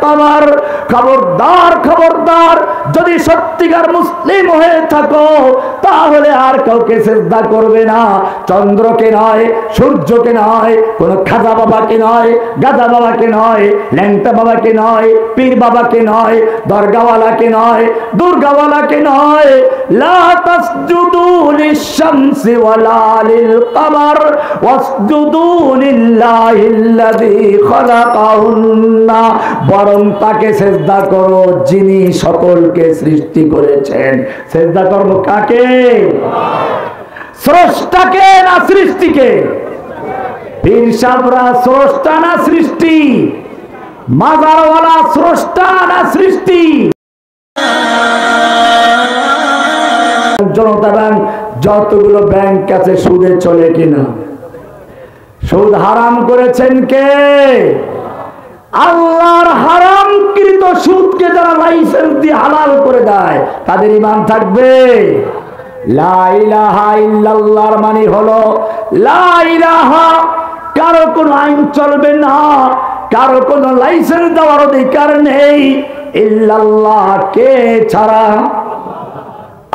কমর, খবরদার খবরদার, যদি সত্যিকার মুসলিম হয়ে থাকো তাহলে আর কাউকে সিজদা করবে না। চন্দ্রকে নয়, সূর্যকে নয়, কোন খাজা বাবাকে নয়, গাদা বাবাকে নয়, ল্যাংটা বাবাকে নয়, পীর বাবাকে নয়, দরগাওয়ালাকে নয়, দুর্গাওয়ালাকে নয়। লা তাসজুদু লিশ-শামসি ওয়ালা লিল-কমর ওয়াসজুদু লিল্লাহিল্লাযী খালাকাহুন্না, বরং তাকে সিজদা করো যিনি সকলকে সৃষ্টি করেছেন। সিজদা করব কাকে? স্রষ্টাকে না সৃষ্টিকে? পীর সাহেবরা স্রষ্টা না সৃষ্টি? মাজারওয়ালা স্রষ্টা না সৃষ্টি? জনতা ব্যাংক, যতগুলো ব্যাংক আছে সুদে চলে কিনা? সুদ হারাম করেছেন কে? আল্লাহর হারামকৃত সুদকে যারা লাইসেন্স দিয়ে হালাল করে দেয় তাদের ঈমান থাকবে? লা ইলাহা ইল্লাল্লাহর মানে হলো লা ইলাহা, কারো কোনো আইন চলবে না, কারো কোনো লাইসেন্স দেওয়ার অধিকার নেই ইল্লাল্লাহ কে ছাড়া।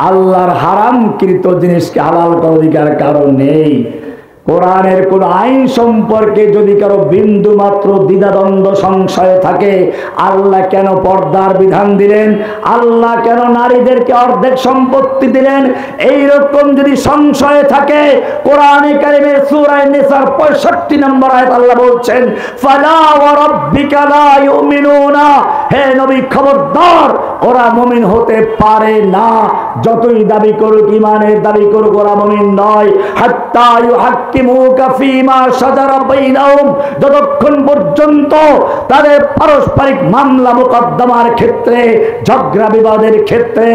আল্লাহর হারামকৃত জিনিসকে হালাল করার অধিকার কারো নেই। কোরআনের কোন আইন সম্পর্কে যদি কারো বিন্দু মাত্র দ্বিধাদ্বন্দ্ব সংশয় থাকে, আল্লাহ কেন পর্দার বিধান দিলেন, আল্লাহ কেন নারীদেরকে অর্ধেক সম্পত্তি দিলেন, এইরকম যদি সংশয় থাকে, কোরআনে কারিমের সূরা নিসার 65 নম্বর আয়াত আল্লাহ বলছেন ফালা ওয়া রাব্বিকা লা ইউমিনুনা, হে নবী খবরদার, ওরা মুমিন হতে পারে না, যতই দাবি করুক, ঈমানের দাবি করুক, ওরা মুমিন নয়। হাত্তা ইউহাক্কিমুকা ফীমা শাজারা বাইনাহুম, যতক্ষণ পর্যন্ত তাদের পারস্পরিক মামলা মোকদ্দমার ক্ষেত্রে, ঝগড়া বিবাদের ক্ষেত্রে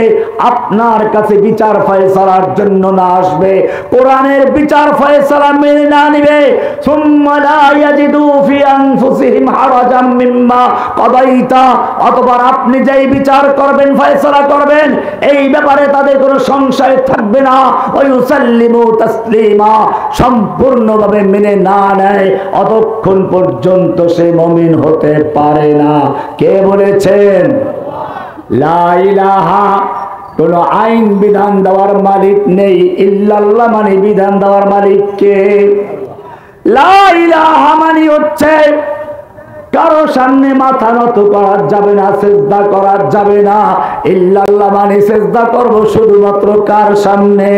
আপনার কাছে বিচার ফয়সালার জন্য না আসবে, কোরআনের বিচার ফয়সালা মেনে না নিবে, সুম্মা লা ইয়াজিদু ফি আনফুসিহিম হারাজাম মিম্মা কাদাইতা, অতঃপর আপনি যেই বিচার করবেন, ফয়সালা করবেন, এই ব্যাপারে তাদের কোনো সংশয় থাকবে না, ওয়া ইউসাল্লিমু তাসলিমা, সম্পূর্ণভাবে মেনে না নেয়, অতক্ষণ পর্যন্ত সে মুমিন হতে পারে না। কে বলেছেন? লা ইলাহা, কোন আইন বিধান দেওয়ার মালিক নেই, ইল্লাল্লাহ মানে বিধান দেওয়ার মালিক কে? লা ইলাহা মানে হচ্ছে কারো সামনে মাথা নত করা যাবে না, সিজদা করা যাবে না। ইল্লাল্লাহ মানে সিজদা করব শুধুমাত্র কার সামনে?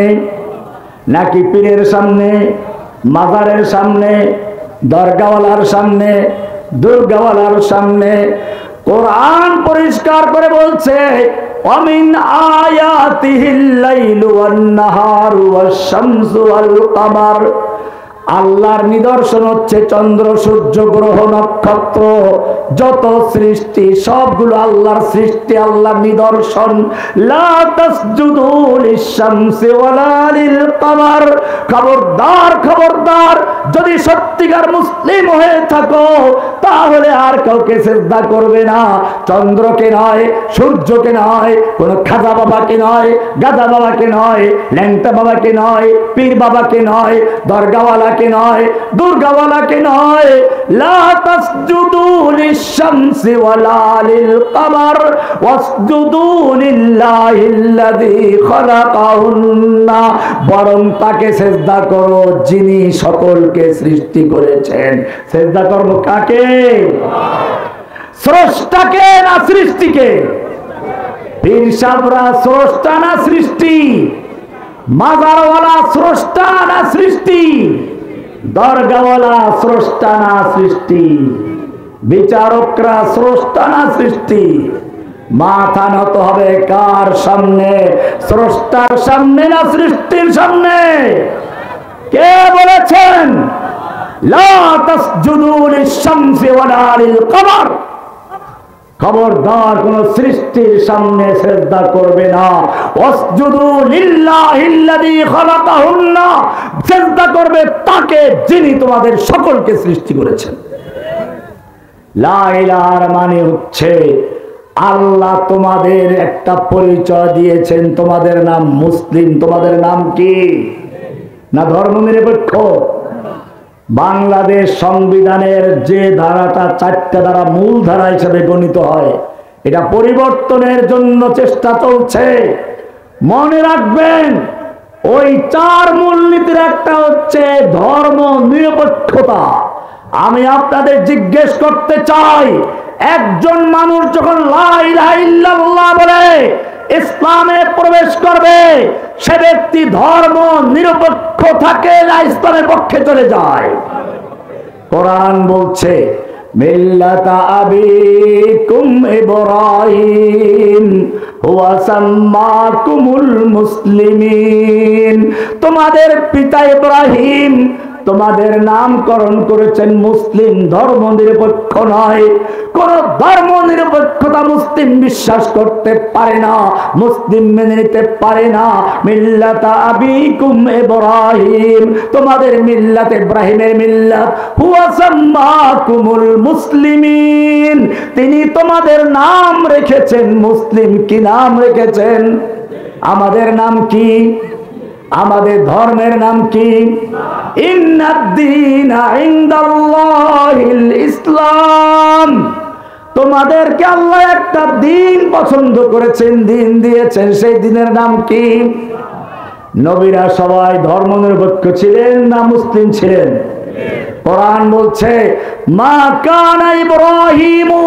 নাকি পীরের সামনে, মাজারের সামনে, দরগাওয়ালার সামনে, দুর্গাওয়ালার সামনে? কোরআন পরিষ্কার করে বলছে ওয়ামিন আয়াতিহিল লাইলু ওয়ান নাহারু ওয়াশ শামসু ওয়াল কমর, আল্লাহর নিদর্শন হচ্ছে চন্দ্র, সূর্য, গ্রহ, নক্ষত্র, যত সৃষ্টি সবগুলো আল্লাহর সৃষ্টি, আল্লাহর নিদর্শন। লা তাসজুদু লিশ-শামসি ওয়ালা লিল-কমর, খবরদার খবরদার, যদি সত্যিকার মুসলিম হয়ে থাকো তাহলে আর কাউকে সিজদা করবে না। চন্দ্রকে নয়, সূর্যকে নয়, কোন খাজা বাবাকে নয়, গাদা বাবাকে নয়, ল্যাংটা বাবাকে নয়, পীর বাবাকে নয়, দরগাওয়ালাকে নয়, দুর্গাওয়ালাকে নয়। লা তাসজুদু লিশ-শামসি ওয়ালা লিল-কমর ওয়াসজুদু লিল্লাহিল্লাযী খালাকাহুন্না, বরং তাকে সিজদা করো যিনি সকলকে সৃষ্টি করেছেন। সিজদা করব কাকে? স্রষ্টাকে না সৃষ্টিকে? পীর সাহেবরা স্রষ্টা না সৃষ্টি? মাজারওয়ালা স্রষ্টা না সৃষ্টি? দরগাওয়ালা স্রষ্টা না সৃষ্টি? বিচারকরা স্রষ্টা না সৃষ্টি? মাথা নত হবে কার সামনে? স্রষ্টার সামনে না সৃষ্টির সামনে? কে বলেছেন লা তাসজুদু লিশ-শামসি ওয়ালা লিল-কমর? খবরদার কোন সৃষ্টির সামনে সিজদা করবে না। ওয়াসজুদু লিল্লাহিল্লাযী খালাকাহুন্না, সিজদা করবে তাকে যিনি তোমাদের সকলকে সৃষ্টি করেছেন। লা ইলাহার মানে হচ্ছে আল্লাহ তোমাদের একটা পরিচয় দিয়েছেন, তোমাদের নাম মুসলিম। তোমাদের নাম কি? না ধর্মনিরপেক্ষ? বাংলাদেশ সংবিধানের যে ধারাটা 4টা ধারা মূল ধারা হিসেবে গণিত হয়, এটা পরিবর্তনের জন্য চেষ্টা চলছে। মনে রাখবেন, ওই 4 মূলনীতির একটা হচ্ছে ধর্ম নিরপেক্ষতা। আমি আপনাদের জিজ্ঞেস করতে চাই, একজন মানুষ যখন লা ইলাহা ইল্লাল্লাহ বলে ইসলামে প্রবেশ করবে, সে ব্যক্তি ধর্ম নিরপেক্ষ থাকে না ইসলামের পক্ষে চলে যায়? কোরআন বলছে মিল্লাতা আবিকুম ইব্রাহিম ওয়া সাম্মাকুমুল মুসলিমিন। তোমাদের পিতা ইব্রাহিম তোমাদের নামকরণ করেছেন মুসলিম, ধর্ম নিরপেক্ষ নয়। কোন ধর্ম নিরপেক্ষতা মুসলিম বিশ্বাস করতে পারে না, মুসলিম মেনে নিতে পারে না। মিল্লাতা আবিকুম ইব্রাহিম, তোমাদের মিল্লাত ইব্রাহিমের মিল্লাত। হুয়া সাম্মাকুমুল মুসলিমিন, তিনি তোমাদের নাম রেখেছেন মুসলিম। কি নাম রেখেছেন? আমাদের নাম কি? আমাদের ধর্মের নাম কি? ইন্নাদ-দীনা ইনদাল্লাহিল ইসলাম। তোমাদেরকে আল্লাহ একটা দিন পছন্দ করেছেন, দিন দিয়েছেন, সেই দিনের নাম কি? নবীরা সবাই ধর্ম নিরপেক্ষ ছিলেন না মুসলিম ছিলেন? কোরআন বলছে মা কানা ইব্রাহিমু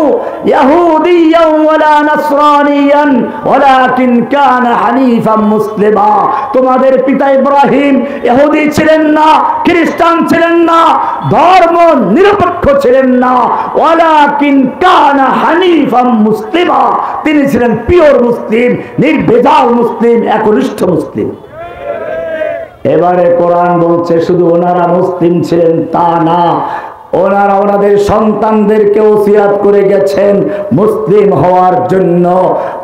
ইয়াহুদিয়ান ওয়ালা নাসরানিয়ান ওয়ালাকিন কানা হানিফাম মুসলিমা। তোমাদের পিতা ইব্রাহিম ইহুদি ছিলেন না, খ্রিস্টান ছিলেন না, ধর্ম নিরপেক্ষ ছিলেন না। ওয়ালাকিন কানা হানিফাম মুসলিমা, তিনি ছিলেন পিওর মুসলিম, নির্ভেজাল মুসলিম, একনিষ্ঠ মুসলিম। এবারে কোরআন বলছে শুধু ওনারা মুসলিম ছিলেন তা না, ওনারা ওনাদের সন্তানদেরকে ওসিয়াত করে গেছেন মুসলিম হওয়ার জন্য।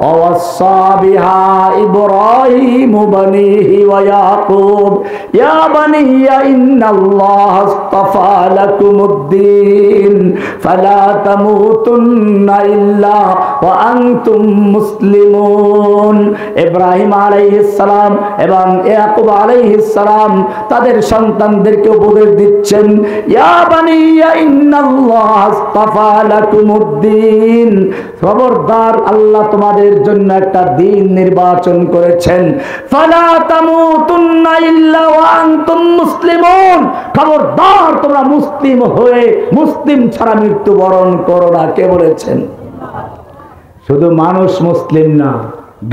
ওয়াসা বিহা ইব্রাহিম বানিহি ওয়া ইয়াকুব ইয়া বানিয়া ইন্নাল্লাহা আস্তাফা লাকুমুদ-দীন ফালা তামুতুন্না ইল্লা ওয়া আনতুম মুসলিমুন। ইব্রাহিম আলাইহিস সালাম এবং ইয়াকুব আলাইহিস সালাম তাদের সন্তানদেরকে উপদেশ দিচ্ছেন, ইয়া বানিয়া খবরদার, আল্লাহ তোমাদের জন্য একটা দিন নির্বাচন করেছেন। ফালা তামুতুন্না ইল্লা ওয়া আনতুম মুসলিমুন, খবরদার তোমরা মুসলিম হয়ে মুসলিম ছাড়া মৃত্যুবরণ করো না। কে বলেছেন? শুধু মানুষ মুসলিম না,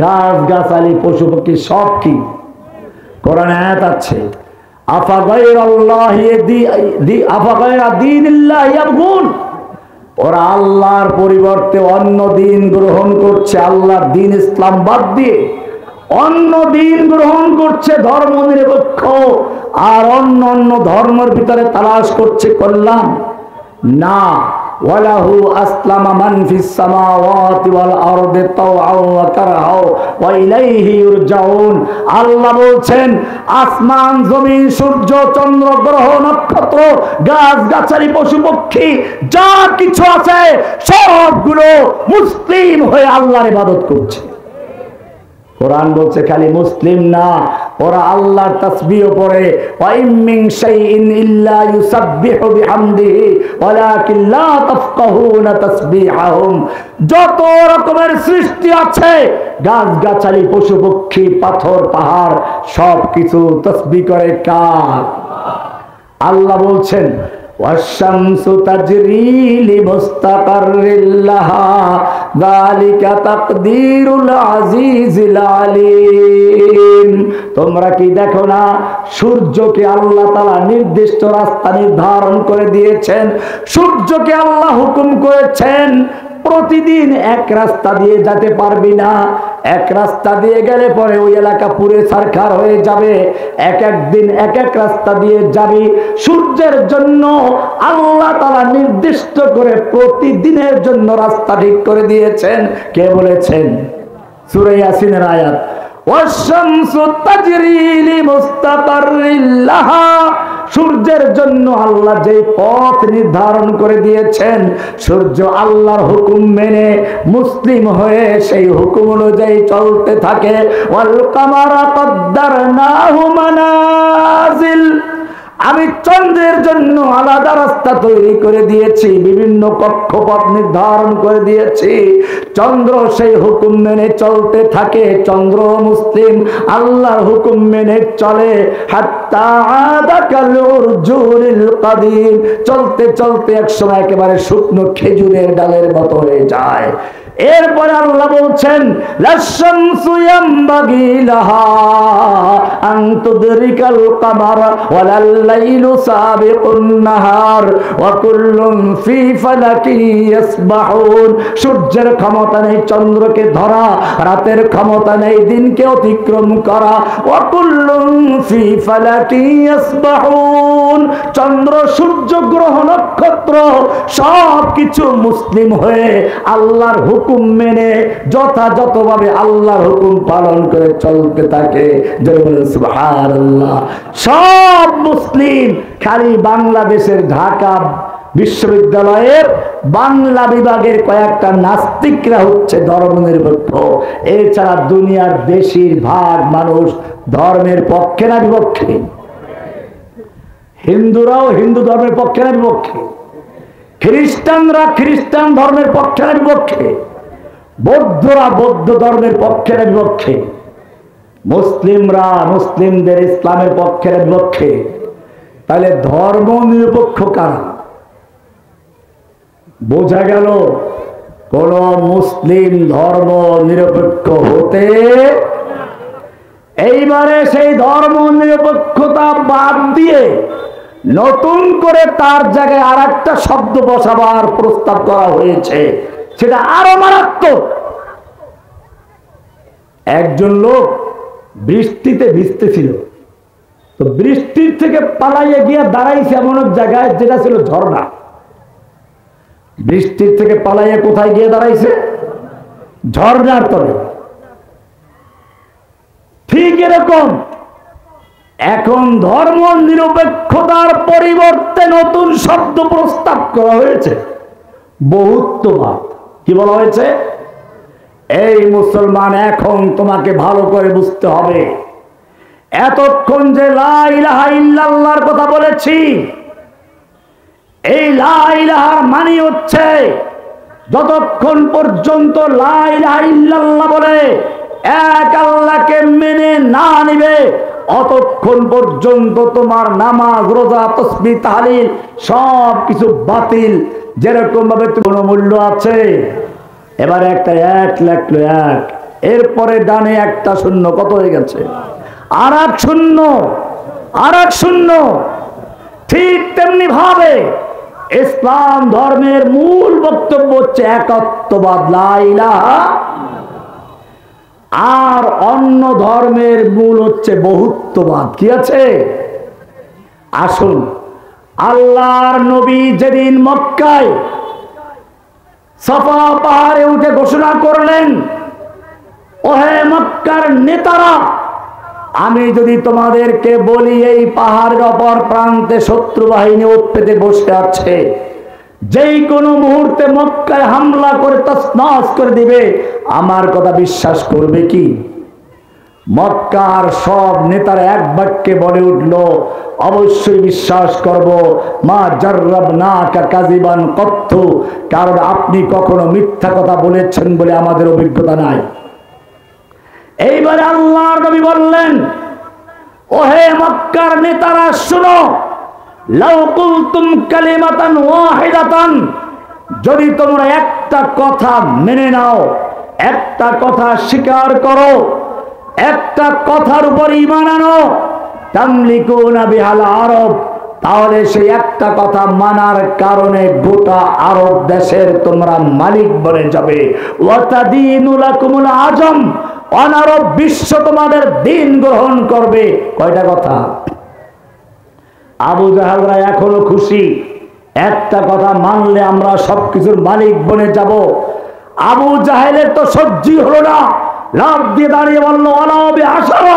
গাছ গাছালি পশু পক্ষী সব কি? কোরআনে আয়াত আছে ওরা আল্লাহর পরিবর্তে অন্য দিন গ্রহণ করছে। আল্লাহর দিন ইসলাম বাদ দিয়ে অন্য দিন গ্রহণ করছে, ধর্ম নিরপেক্ষ, আর অন্য অন্য ধর্মের ভিতরে তালাশ করছে কল্যাণ। না, ওয়ালাহু আসলামা মান ফিস সামাওয়াতি ওয়াল আরদি তাওআন ওয়া কারহাও ওয়া ইলাইহি ইরজাউন। আল্লাহ বলছেন আসমান জমিন সূর্য চন্দ্র গ্রহ নক্ষত্র গাছ গাছালি পশু পক্ষী যা কিছু আছে সবগুলো মুসলিম হয়ে আল্লাহর ইবাদত করছে। কোরআন বলছে খালি মুসলিম না, ওরা আল্লাহর তাসবিহ পড়ে। ওয়া ইম মিন শাইইন ইল্লা ইউসাব্বিহু বিহামদিহি ওয়ালাকিন লা তাফকাহুনা তাসবিহাহুম। যত রকমের সৃষ্টি আছে, গাছ গাছালি পশু পক্ষী পাথর পাহাড় সব কিছু তাসবিহ করে কার? আল্লাহ বলছেন ওয়াশ-শামসু তাজরি লিমুস্তাকাররিল লাহা যালিকা তাকদীরুল আজিজিল আলীম। তোমরা কি দেখো না, সূর্যকে আল্লাহ তাআলা নির্দিষ্ট রাস্তা নির্ধারণ করে দিয়েছেন। সূর্যকে আল্লাহ হুকুম করেছেন প্রতিদিন এক রাস্তা দিয়ে যেতে পারবি না, এক রাস্তা দিয়ে গেলে পরে ওই এলাকা পুরে ছারখার হয়ে যাবে। এক এক দিন এক এক রাস্তা দিয়ে যাবি। সূর্যের জন্য আল্লাহ তাআলা নির্দিষ্ট করে প্রতিদিনের জন্য রাস্তা ঠিক করে দিয়েছেন। কে বলেছেন? সূরা ইয়াসিনের আয়াত ওয়াশ-শামসু তাজরি লিমুস্তাকাররিল লাহা। সূর্যের জন্য আল্লাহ যে পথ নির্ধারণ করে দিয়েছেন, সূর্য আল্লাহর হুকুম মেনে মুসলিম হয়ে সেই হুকুম অনুযায়ী চলতে থাকে। ওয়াল কামারা কদ্দারনাহু মানাজিল। আমি চন্দ্রের জন্য আলাদা রাস্তা তৈরি করে দিয়েছি, বিভিন্ন কক্ষপথ নির্ধারণ করে দিয়েছি। চন্দ্র সেই হুকুম মেনে চলতে থাকে, চন্দ্র মুসলিম আল্লাহর হুকুম মেনে চলে। হাত্তা আদা কাল উরজুনিল কাদিম, চলতে চলতে একসময় একেবারে শুকনো খেজুরের ডালের মতো হয়ে যায়। এরপরে আল্লাহ বলছেন লাশামসু ইয়ামবাগি লাহা আন তুদরিকাল কামার ওয়ালাল লাইলু সাবিকুন নাহার ওয়া কুল্লুন ফি ফালাকিন ইয়াসবাহুন। সূর্যের ক্ষমতা নেই চন্দ্রকে ধরা, রাতের ক্ষমতা নেই দিনকে অতিক্রম করা। ওয়া কুল্লুন ফি ফালাকিন ইয়াসবাহুন, চন্দ্র সূর্য গ্রহ নক্ষত্র সব কিছু মুসলিম হয়ে আল্লাহর হুকুম মেনে যথাযথভাবে আল্লাহর হুকুম পালন করে চলতে থাকে। সুবহানাল্লাহ। সব মুসলিম, খালি বাংলাদেশের ঢাকা বিশ্ববিদ্যালয়ের বাংলা বিভাগের কয়েকটা নাস্তিকরা হচ্ছে ধর্মনিরপেক্ষ। এছাড়া দুনিয়ার বেশিরভাগ মানুষ ধর্মের পক্ষে না বিপক্ষে? হিন্দুরাও হিন্দু ধর্মের পক্ষে না বিপক্ষে? খ্রিস্টানরা খ্রিস্টান ধর্মের পক্ষে না বিপক্ষে? বৌদ্ধরা বৌদ্ধ ধর্মের পক্ষে না বিপক্ষে? মুসলিমরা মুসলিমদের ইসলামের পক্ষে না বিপক্ষে? তাহলে ধর্ম নিরপেক্ষ কারা? বোঝা গেল কোন মুসলিম ধর্ম নিরপেক্ষ হতে। এইবারে সেই ধর্ম নিরপেক্ষতা বাদ দিয়ে নতুন করে তার জায়গায় আর একটা শব্দ বসাবার প্রস্তাব করা হয়েছে, সেটা আরো মারাত্মক। একজন লোক বৃষ্টিতে ভিজতেছিল, তো বৃষ্টির থেকে পালাইয়ে গিয়ে দাঁড়াইছে এমন এক জায়গায় যেটা ছিল ঝর্ণা। বৃষ্টির থেকে পালাইয়ে কোথায় গিয়ে দাঁড়াইছে? ঝর্ণার তলে। ঠিক এরকম এখন ধর্ম নিরপেক্ষতার পরিবর্তে নতুন শব্দ প্রস্তাব করা হয়েছে, বহুত্ববাদ। কি বলা হয়েছে? এই মুসলমান, এখন তোমাকে ভালো করে বুঝতে হবে, এতক্ষণ যে লা ইলাহা ইল্লাল্লাহর কথা বলেছি, এই লা ইলাহার মানে হচ্ছে যতক্ষণ পর্যন্ত লা ইলাহা ইল্লাল্লাহ বলে এক আল্লাহকে মেনে না নিবে, অতক্ষণ পর্যন্ত তোমার নামাজ, রোজা, তাসবিহ, তাহলিল সব কিছু বাতিল। যেরকম ভাবে কোনো মূল্য আছে, এবারে একটা এক লেখলো এক, এরপরে ডানে একটা শূন্য, কত হয়ে গেছে? আর এক শূন্য, আর এক শূন্য। ঠিক তেমনি ভাবে ইসলাম ধর্মের মূল বক্তব্য হচ্ছে একত্ববাদ, লা ইলাহা, আর অন্য ধর্মের মূল হচ্ছে বহুত্ববাদ। কি আছে? আসুন, আল্লাহর নবী যেদিন মক্কায় সাফা পাহাড়ে উঠে ঘোষণা করলেন, ওহে মক্কার নেতারা, আমি যদি তোমাদেরকে বলি এই পাহাড়ের অপর প্রান্তে শত্রু বাহিনী ওঠ পেতে বসে আছে, যেই কোনো মুহূর্তে মক্কায় হামলা করে তছনছ করে দিবে, আমার কথা বিশ্বাস করবে কি? মক্কার সব নেতারা এক বাক্যে বলে উঠল, অবশ্যই বিশ্বাস করব। মা জাররাবনাকা কাযিবান কত্তু, কারণ আপনি কখনো মিথ্যা কথা বলেছেন বলে আমাদের অভিজ্ঞতা নাই। এইবারে আল্লাহর নবী বললেন, ওহে মক্কার নেতারা শুনো, লাউ কুলতুম কালিমাতান ওয়াহিদাতান, যদি তোমরা একটা কথা মেনে নাও, একটা কথা স্বীকার করো, একটা কথার উপর ঈমান আনো, তামলিকুনা বিহাল আরব, তাহলে সেই একটা কথা মানার কারণে গোটা আরব দেশের তোমরা মালিক বনে যাবে। ওয়াতাদিনু লাকুমুল আজম, অনারব বিশ্ব তোমাদের দিন গ্রহণ করবে। কয়টা কথা? আবু জাহেলরা এখনো খুশি, একটা কথা মানলে আমরা সবকিছুর মালিক বনে যাব। আবু জাহেলের তো সহ্যই হলো না, লাফ দিয়ে দাঁড়িয়ে বলল, ওয়ালাউবি আশারা,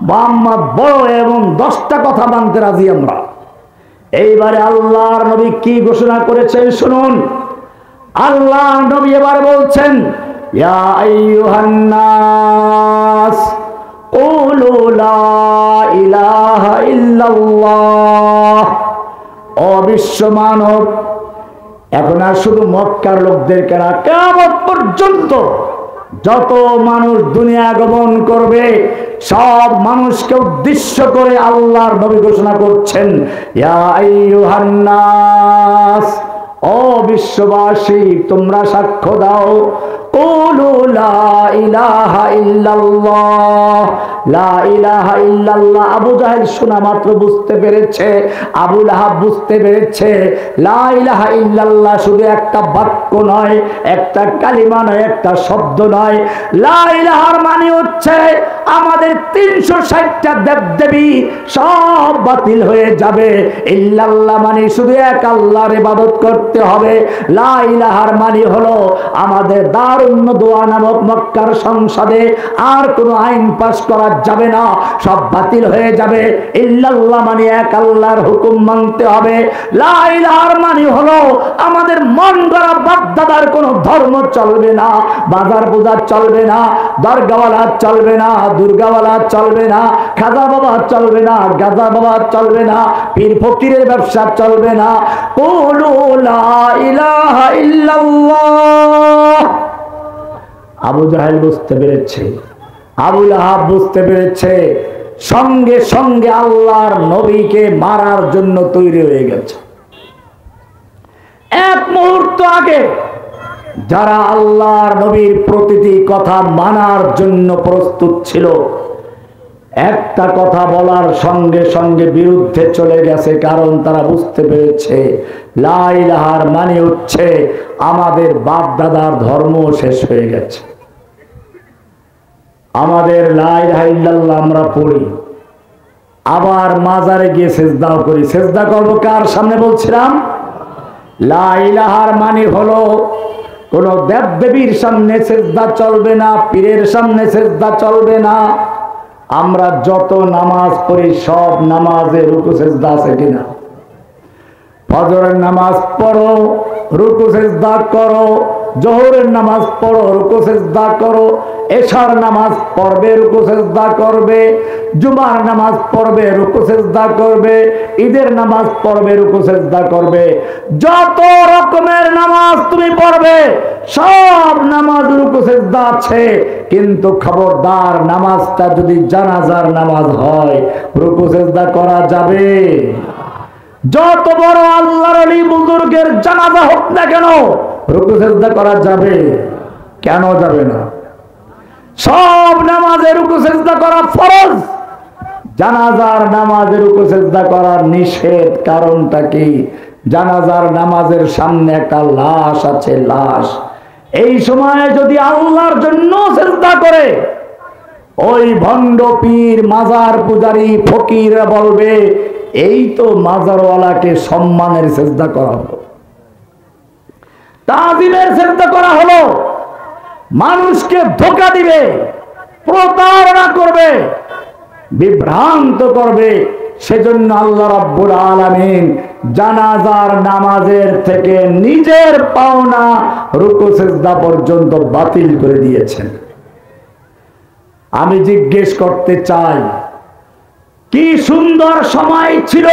মোহাম্মদ বড় এবং 10টা কথা মানতে রাজি আমরা। এইবারে আল্লাহর নবী কি ঘোষণা করেছেন শুনুন। আল্লাহর নবী এবার বলছেন, ইয়া আইয়ুহান নাস কুলু লা ইলাহা ইল্লাল্লাহ। ও বিশ্ব মানব, এখন আর শুধু মক্কার লোকদেরকে না, কিয়ামত পর্যন্ত যত মানুষ দুনিয়া গমন করবে সব মানুষকে উদ্দেশ্য করে আল্লাহর নবী ঘোষণা করছেন, ইয়া আইয়ুহান নাস, ও বিশ্ববাসী তোমরা সাক্ষ্য দাও, কুলু লা ইলাহা ইল্লাল্লাহ, লা ইলাহা ইল্লাল্লাহ। আবু জাহেল শোনা মাত্র বুঝতে পেরেছে, আবু লাহাব বুঝতে পেরেছে লা ইলাহা ইল্লাল্লাহ শুধু একটা বাক্য নয়, একটা কালিমা নয়, একটা শব্দ নয়। লা ইলাহার মানে হচ্ছে আমাদের 360টা দেবদেবী সব বাতিল হয়ে যাবে। ইল্লাল্লাহ মানে শুধু এক আল্লাহর ইবাদত করতে হবে। লা ইলাহার মানে হলো আমাদের দারুন দোয়া নামক মক্কার সংসদে আর কোনো আইন পাস করা যাবে না, সব বাতিল হয়ে যাবে। ইল্লাল্লাহ মানে এক আল্লাহর হুকুম মানতে হবে। লা ইলাহার মানে হলো আমাদের মন গড়া বাপদাদার কোনো ধর্ম চলবে না, বাজার পূজা চলবে না, দরগাওয়ালা চলবে না, দুর্গাওয়ালা চলবে না, খাজা বাবা চলবে না, গাজা বাবা চলবে না, পীর ফকিরের ব্যবসা চলবে না। কুলু লা ইলাহা ইল্লাল্লাহ। আবু জাহেল বুঝতে পেরেছে, আবু লাহাব বুঝতে পেরেছে, সঙ্গে সঙ্গে আল্লাহর নবীকে মারার জন্য তৈরি হয়ে গেছে। এক মুহূর্ত আগে যারা আল্লাহর নবীর প্রতিটি কথা মানার জন্য প্রস্তুত ছিল, একটা কথা বলার সঙ্গে সঙ্গে বিরুদ্ধে চলে গেছে, কারণ তারা বুঝতে পেরেছে লা ইলাহার মানে হচ্ছে আমাদের বাপ দাদার ধর্ম শেষ হয়ে গেছে। আমাদের লা ইলাহা ইল্লাল্লাহ আমরা পড়ি, আবার মাজারে গিয়ে সেজদাও করি। সেজদা করবো কার সামনে বলছিলাম? লা ইলাহার মানে হলো কোন দেব দেবীর সামনে সেজদা চলবে না, পীরের সামনে সেজদা চলবে না। আমরা যত নামাজ পড়ি সব নামাজে রুকু সেজদা আছে কিনা? ফজরের নামাজ পড়ো, রুকু সেজদা করো, জোহরের নামাজ পড়ো, রুকু সেজদা করো, এশার নামাজ পড়বে, রুকু সেজদা করবে, জুমার নামাজ পড়বে, রুকু সেজদা করবে, ঈদের নামাজ পড়বে, রুকু সেজদা করবে। যত রকমের নামাজ তুমি পড়বে সব নামাজ রুকু সেজদা আছে, কিন্তু খবরদার নামাজটা যদি জানাজার নামাজ হয় রুকু সেজদা করা যাবে? যত বড় আল্লাহর ওলি বুজুর্গের জানাজা হোক না কেন রুকু সেজদা করা যাবে? কেন যাবে না? সব নামাজে রুকু সেজদা করা ফরজ, জানাজার নামাজে রুকু সেজদা করার নিষেধ। কারণটা কি? জানাজার নামাজের সামনে একটা লাশ আছে, লাশ। এই সময়ে যদি আল্লাহর জন্য সেজদা করে, ওই ভণ্ড পীর মাজার পূজারী ফকিররা বলবে এই তো মাজারওয়ালাকে সম্মানের সেজদা করা হলো, তাজিমের সেজদা করা হলো। মানুষকে ধোঁকা দিবে, প্রতারণা করবে, বিভ্রান্ত করবে। সেজন্য আল্লাহ রাব্বুল আলামিন জানাজার নামাজের থেকে নিজের পাওনা রুকু সিজদা পর্যন্ত বাতিল করে দিয়েছেন। আমি জিজ্ঞেস করতে চাই, কি সুন্দর সময় ছিল,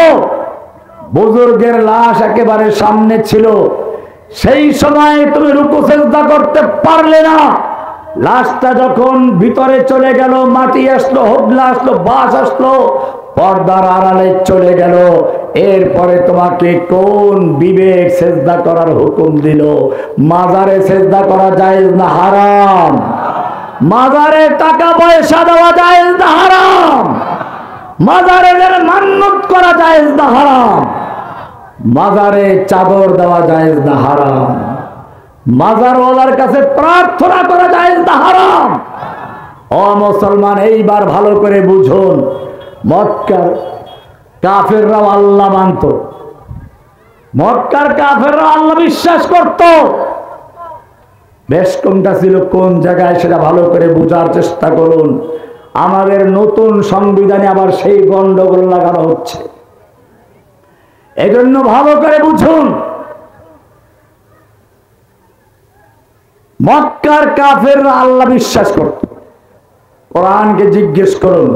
বুজুর্গের লাশ একেবারে সামনে ছিল, সেই সময় তুমি রুকু সিজদা করতে পারলে না। লাশটা যখন ভিতরে চলে গেল, মাটি আসলো, হোগলা আসলো, বাস আসলো, পর্দার আড়ালে চলে গেল, এরপরে তোমাকে কোন বিবেক সেজদা করার হুকুম দিল? মাজারে সেজদা করা জায়েজ না হারাম? মাজারে টাকা পয়সা দেওয়া জায়েজ না হারাম? মাজারে মান্নত করা জায়েজ না হারাম? মাজারে চাদর দেওয়া জায়েজ না হারাম? মাজারওয়ালার কাছে প্রার্থনা করা জায়েজ না হারাম? ও মুসলমান, এইবার ভালো করে বুঝুন, মক্কার কাফেররাও আল্লাহ মানত, মক্কার কাফেররাও আল্লাহ বিশ্বাস করত। বেশ কোনটা ছিল কোন জায়গায় সেটা ভালো করে বোঝার চেষ্টা করুন। আমাদের নতুন সংবিধানে আবার সেই গন্ডগোল লাগানো হচ্ছে, এজন্য ভালো করে বুঝুন। মক্কার কাফেররা আল্লাহ বিশ্বাস করত। কোরআনকে জিজ্ঞেস করুন,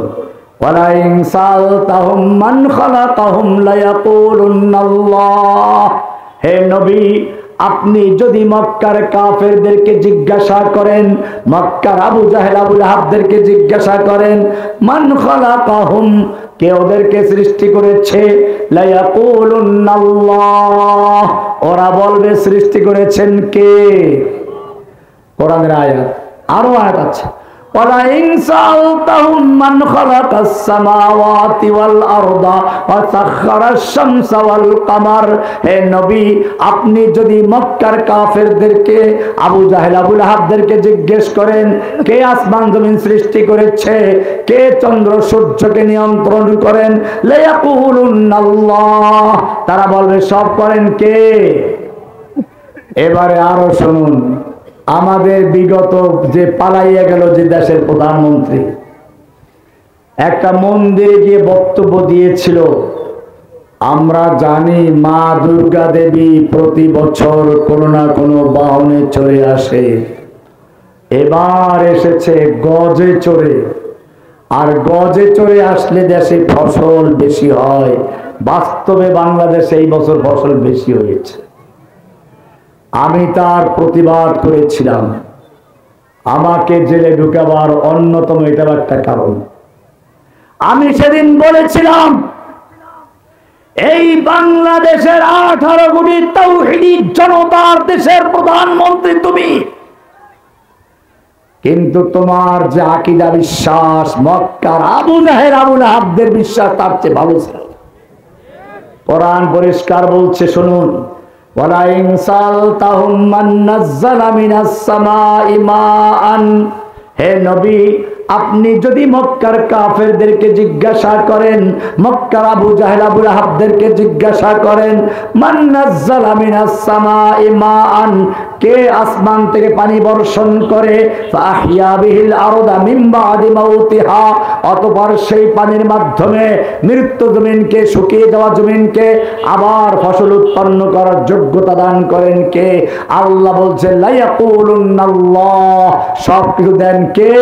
ওয়ালাইন সালতাহুম মান খালাকাহুম লায়াকুলুন্নাল্লাহ। হে নবী, আপনি যদি মক্কার কাফেরদেরকে জিজ্ঞাসা করেন, মক্কার আবু জাহেল আবু লাহাবদেরকে জিজ্ঞাসা করেন, মান খালাকাহুম, কে ওদেরকে সৃষ্টি করেছে, লায়াকুলুন্নাল্লাহ, ওরা বলবে সৃষ্টি করেছেন কে। কোরআনের আয়াত, আরো আয়াত আছে, ওয়ালাইন সালতাহুম মান খালাকাস সামাওয়াতি ওয়াল আরদা ওয়া সাখখারাশ শামসা ওয়াল কামার। হে নবী, আপনি যদি মক্কার কাফেরদেরকে আবু জাহেল আবু লাহাবদেরকে জিজ্ঞেস করেন কে আসমান জমিন সৃষ্টি করেছে, কে চন্দ্র সূর্যকে নিয়ন্ত্রণ করেন, লায়াকুলুন্নাল্লাহ, তারা বলবে সব করেন কে। এবারে আরো শুনুন, আমাদের বিগত যে পালাইয়া গেল যে দেশের প্রধানমন্ত্রী একটা মন্দিরে গিয়ে বক্তব্য দিয়েছিল, আমরা জানি মা দুর্গা দেবী প্রতি বছর কোনো না কোনো বাহনে চড়ে আসে, এবার এসেছে গজে চড়ে, আর গজে চড়ে আসলে দেশে ফসল বেশি হয়। বাস্তবে বাংলাদেশে এই বছর ফসল বেশি হয়েছে। আমি তার প্রতিবাদ করেছিলাম, আমাকে জেলে ঢুকাবার অন্যতম এটা একটা কারণ। আমি সেদিন বলেছিলাম, এই বাংলাদেশের 18 কোটি তাওহীদি জনতার দেশের প্রধানমন্ত্রী তুমি, কিন্তু তোমার যে আকীদা বিশ্বাস মক্কার আবু জাহেল আবু লাহাবদের বিশ্বাস তার চেয়ে ভালো ছিল। কোরআন পরিষ্কার বলছে, শুনুন, ওয়ালাইন সালতাহুম মান নাযালা মিনাস সামাই মাআন। হে নবী, আপনি যদি মক্কার কাফেরদেরকে জিজ্ঞাসা করেন, মক্কার আবু জাহেল আবু লাহাবদেরকে জিজ্ঞাসা করেন, মান নাযালা মিনাস সামাই মাআন, কে আসমান থেকে পানি বর্ষণ করে, ফাহিয়া বিহিল আরদা মিন বাদি মাউতিহা, অতঃপর সেই পানির মাধ্যমে মৃত্যু জমিনকে, শুকিয়ে যাওয়া জমিনকে আবার ফসল উৎপন্ন করার যোগ্যতা দান করেন কে। আল্লাহ বলছেন লায়াকুলুন্নাল্লাহ, সব কিছু দেন কে।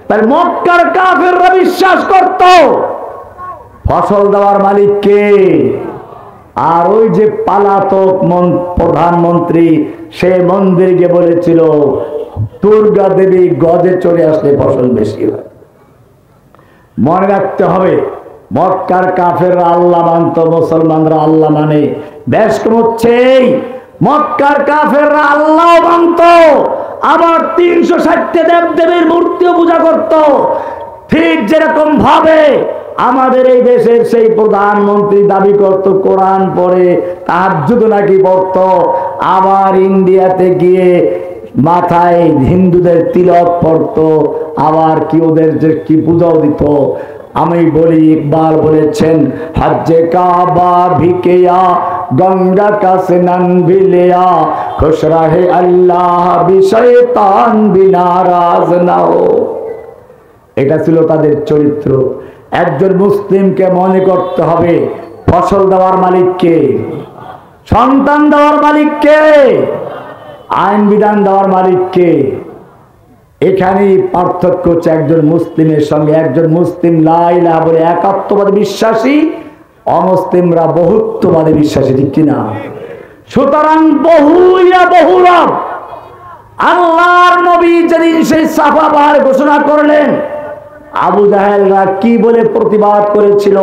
তাই মক্কার কাফেররা বিশ্বাস করত ফসল দেওয়ার মালিক কে, আর ওই যে পালাতক প্রধানমন্ত্রী সে মন্দিরে গিয়ে বলেছিল দুর্গা দেবী গজে চড়ে আসলে ফসল বেশি হয়। মনে রাখতে হবে, মক্কার কাফেররা আল্লাহ মানত, মুসলমানরা আল্লাহ মানে। বেশ হচ্ছে মক্কার কাফেররা আল্লাহ মানত, আবার 360 দেবদেবীর মূর্তিও পূজা করত। ঠিক যেরকম ভাবে আমাদের এই দেশের সেই প্রধানমন্ত্রী দাবি করত কোরআন পড়ে, তাহাজ্জুদ নাকি পড়ত, আবার ইন্ডিয়াতে গিয়ে মাথায় হিন্দুদের তিলক পড়ত, আবার কি ওদের যে কি পূজাও দিত। আমি বলি, ইকবাল বলেছেন, হজ্জে কাবা ভিকেয়া গঙ্গা কা স্নান ভিলেয়া, খুশ রাহে আল্লাহ বি শয়তান বি নারাজ না হো। এটা ছিল তাদের চরিত্র। একজন মুসলিমকে মনে করতে হবে ফসল দেওয়ার মালিককে, সন্তান দেওয়ার মালিককে, আইন বিধান দেওয়ার মালিককে। এখানেই পার্থক্য হচ্ছে একজন মুসলিমের সঙ্গে। একজন মুসলিম লা ইলাহা বলে একাত্মবাদী বিশ্বাসী, অমুসলিমরা বহুত্ববাদী বিশ্বাসী, ঠিক কিনা? সুতরাং বহুরব আল্লাহর নবী যেদিন সেই সাফা পাহাড় ঘোষণা করলেন, আবু জাহেলরা কি বলে প্রতিবাদ করেছিল?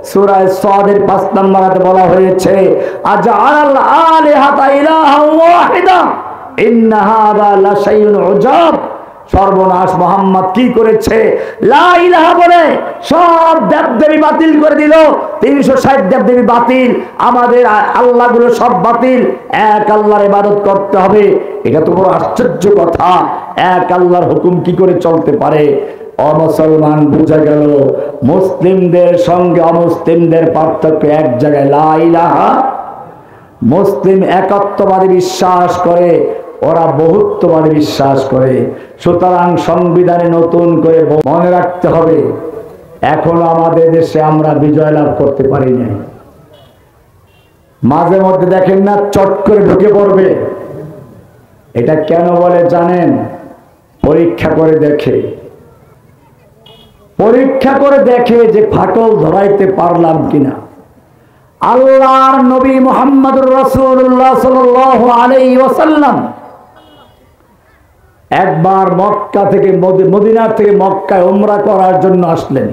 সূরা সাদের 5 নম্বর আয়াতে বলা হয়েছে, আজআল আলিহাতা ইলাহা ওয়াহিদা ইন্না হাযা লাশাইউন উজাব। সর্বনাশ, মোহাম্মদ কি করেছে? লা ইলাহা বলে সব দেবদেবী বাতিল করে দিল। 360 দেবদেবী বাতিল, আমাদের আল্লাহগুলো সব বাতিল, এক আল্লাহর ইবাদত করতে হবে। এটা তো বড় আশ্চর্য কথা। এক আল্লাহর হুকুম কি করে চলতে পারে? অমুসলমান বুঝা গেল মুসলিমদের সঙ্গে অমুসলিমদের পার্থক্য এক জায়গায়। লা ইলাহা, মুসলিম একত্ববাদী বিশ্বাস করে, ওরা বহুত্ববাদী বিশ্বাস করে। সুতরাং সংবিধানে নতুন করে মনে রাখতে হবে, এখনো আমাদের দেশে আমরা বিজয় লাভ করতে পারি নাই। মাঝে মধ্যে দেখেন না, চট করে ঢুকে পড়বে। এটা কেন বলে জানেন? পরীক্ষা করে দেখে। পরীক্ষা করে দেখে যে ফাটল ধরাইতে পারলাম কিনা। আল্লাহর নবী মুহাম্মদুর রাসূলুল্লাহ সাল্লাল্লাহু আলাইহি ওয়াসাল্লাম একবার মক্কা থেকে মদিনা থেকে মক্কায় উমরা করার জন্য আসলেন।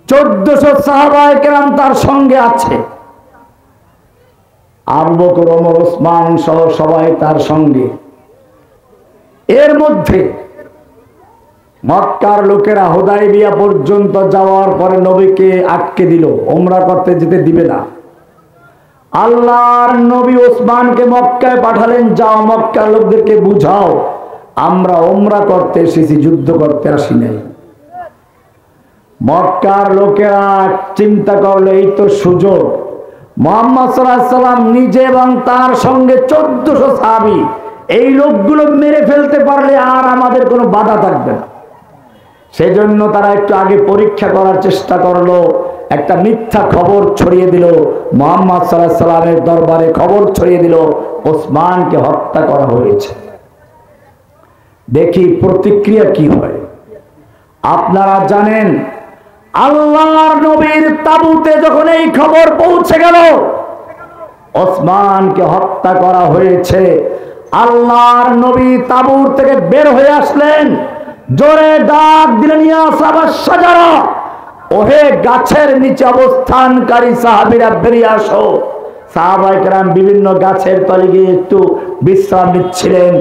1400 সাহাবায়ে কেরাম তার সঙ্গে আছে। আবু বকর, ওমর, ওসমান সহ সবাই তার সঙ্গে। এর মধ্যে মক্কার লোকেরা হুদায়বিয়া পর্যন্ত যাওয়ার পরে নবীকে আটকে দিল, উমরা করতে যেতে দিবে না। আল্লাহর নবী ওসমানকে মক্কায় পাঠালেন, যাও মক্কার লোকদেরকে বুঝাও আমরা উমরা করতে এসেছি, যুদ্ধ করতে আসি নাই। মক্কার লোকেরা চিন্তা করলো এই তো সুযোগ, মুহাম্মদ সাল্লাল্লাহু আলাইহি ওয়াসাল্লাম নিজে এবং তার সঙ্গে 1400 সাহাবী, এই লোকগুলো মেরে ফেলতে পারলে আর আমাদের কোনো বাধা থাকবে না। সেজন্য তারা একটু আগে পরীক্ষা করার চেষ্টা করলো, একটা মিথ্যা খবর ছড়িয়ে দিল, মুহাম্মদ সাল্লাল্লাহু আলাইহি ওয়াসাল্লামের দরবারে খবর ছড়িয়ে দিল ওসমানকে হত্যা করা হয়েছে। দেখি প্রতিক্রিয়া কি হয়। আপনারা জানেন আল্লাহর নবীর তাবুতে যখন এই খবর পৌঁছে গেল ওসমানকে হত্যা করা হয়েছে, আল্লাহর নবী তাবুর থেকে বের হয়ে আসলেন, জোরে ডাক দিলেন ইয়া সাহাবাস সাজারা, ওহে গাছের নিচে অবস্থানকারী সাহাবীরা বেরিয়ে আসো। সাহাবায়ে কেরাম বিভিন্ন গাছের তলে গিয়ে একটু বিশ্রাম নিচ্ছিলেন।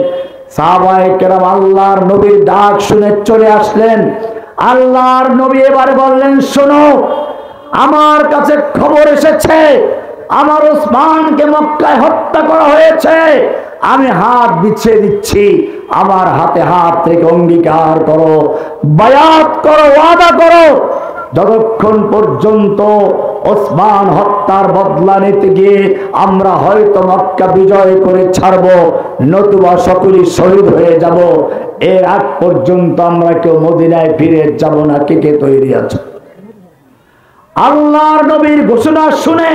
সাহাবায়ে কেরাম আল্লাহর নবীর ডাক শুনে চলে আসলেন। আল্লাহর নবী এবারে বললেন, শোনো, আমার কাছে খবর এসেছে আমার ওসমানকে মক্কায় হত্যা করা হয়েছে। আমি হাত বিছিয়ে দিচ্ছি, আমার হাতে হাত থেকে অঙ্গীকার করো, বায়াত করো, ওয়াদা করো, যতক্ষণ পর্যন্ত ওসমান হত্যার বদলা নিতে গিয়ে আমরা হয়তো মক্কা বিজয় করে ছাড়ব, নতুবা সকলেই শহীদ হয়ে যাব, এর আগ পর্যন্ত আমরা কেউ মদিনায় ফিরে যাব না। কে কে তৈরি আছে? আল্লাহর নবীর ঘোষণা শুনে